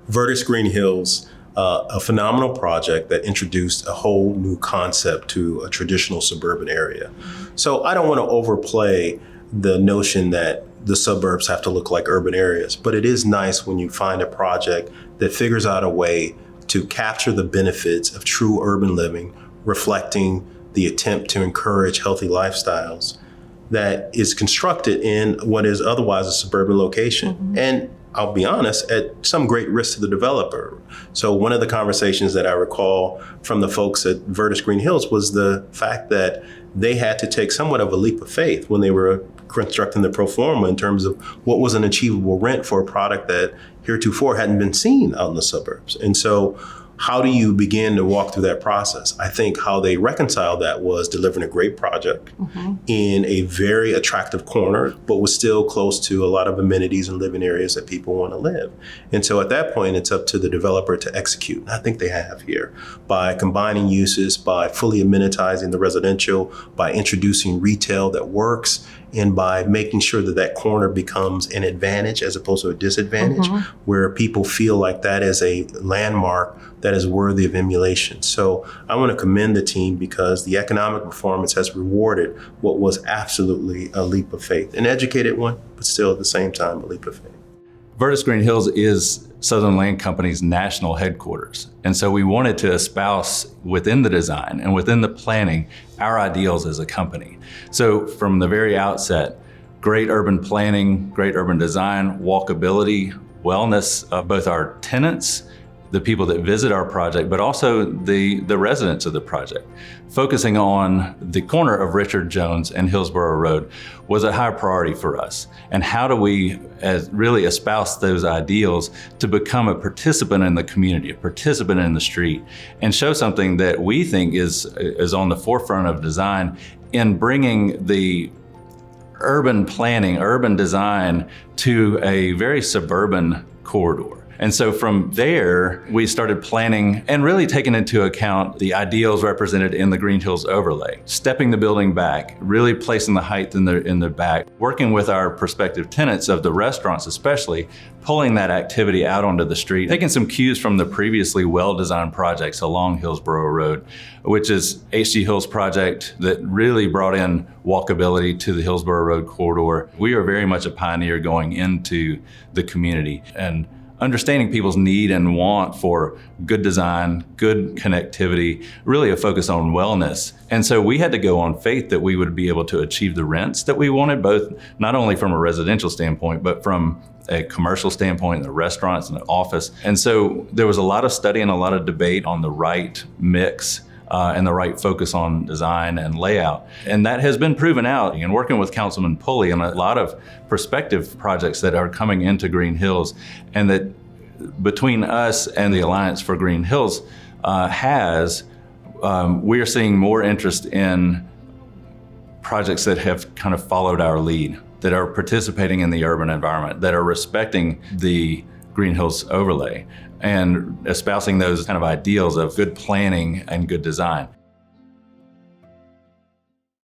Vertis Green Hills, a phenomenal project that introduced a whole new concept to a traditional suburban area. So I don't want to overplay the notion that the suburbs have to look like urban areas, but it is nice when you find a project that figures out a way to capture the benefits of true urban living, reflecting the attempt to encourage healthy lifestyles that is constructed in what is otherwise a suburban location. Mm-hmm. And I'll be honest, at some great risk to the developer. So one of the conversations that I recall from the folks at Vertis Green Hills was the fact that they had to take somewhat of a leap of faith when they were constructing the pro forma in terms of what was an achievable rent for a product that heretofore hadn't been seen out in the suburbs. And so how do you begin to walk through that process? I think how they reconciled that was delivering a great project in a very attractive corner, but was still close to a lot of amenities and living areas that people want to live. And so at that point, it's up to the developer to execute. And I think they have here by combining uses, by fully amenitizing the residential, by introducing retail that works, and by making sure that that corner becomes an advantage as opposed to a disadvantage, where people feel like that is a landmark that is worthy of emulation. So I want to commend the team because the economic performance has rewarded what was absolutely a leap of faith, an educated one, but still at the same time a leap of faith. Vertis Green Hills is Southern Land Company's national headquarters. And so we wanted to espouse within the design and within the planning our ideals as a company. So from the very outset, great urban planning, great urban design, walkability, wellness of both our tenants, the people that visit our project, but also the residents of the project. Focusing on the corner of Richard Jones and Hillsborough Road was a high priority for us. And how do we really espouse those ideals to become a participant in the community, a participant in the street, and show something that we think is on the forefront of design in bringing the urban planning, urban design to a very suburban corridor. And so from there, we started planning and really taking into account the ideals represented in the Green Hills overlay, stepping the building back, really placing the height in the back, working with our prospective tenants of the restaurants especially, pulling that activity out onto the street, taking some cues from the previously well-designed projects along Hillsborough Road, which is H.G. Hill's project that really brought in walkability to the Hillsborough Road corridor. We are very much a pioneer going into the community and understanding people's need and want for good design, good connectivity, really a focus on wellness. And so we had to go on faith that we would be able to achieve the rents that we wanted, both not only from a residential standpoint, but from a commercial standpoint, the restaurants and the office. And so there was a lot of study and a lot of debate on the right mix and the right focus on design and layout. And that has been proven out in working with Councilman Pulley and a lot of prospective projects that are coming into Green Hills, and that between us and the Alliance for Green Hills we are seeing more interest in projects that have kind of followed our lead, that are participating in the urban environment, that are respecting the Green Hills overlay and espousing those kind of ideals of good planning and good design.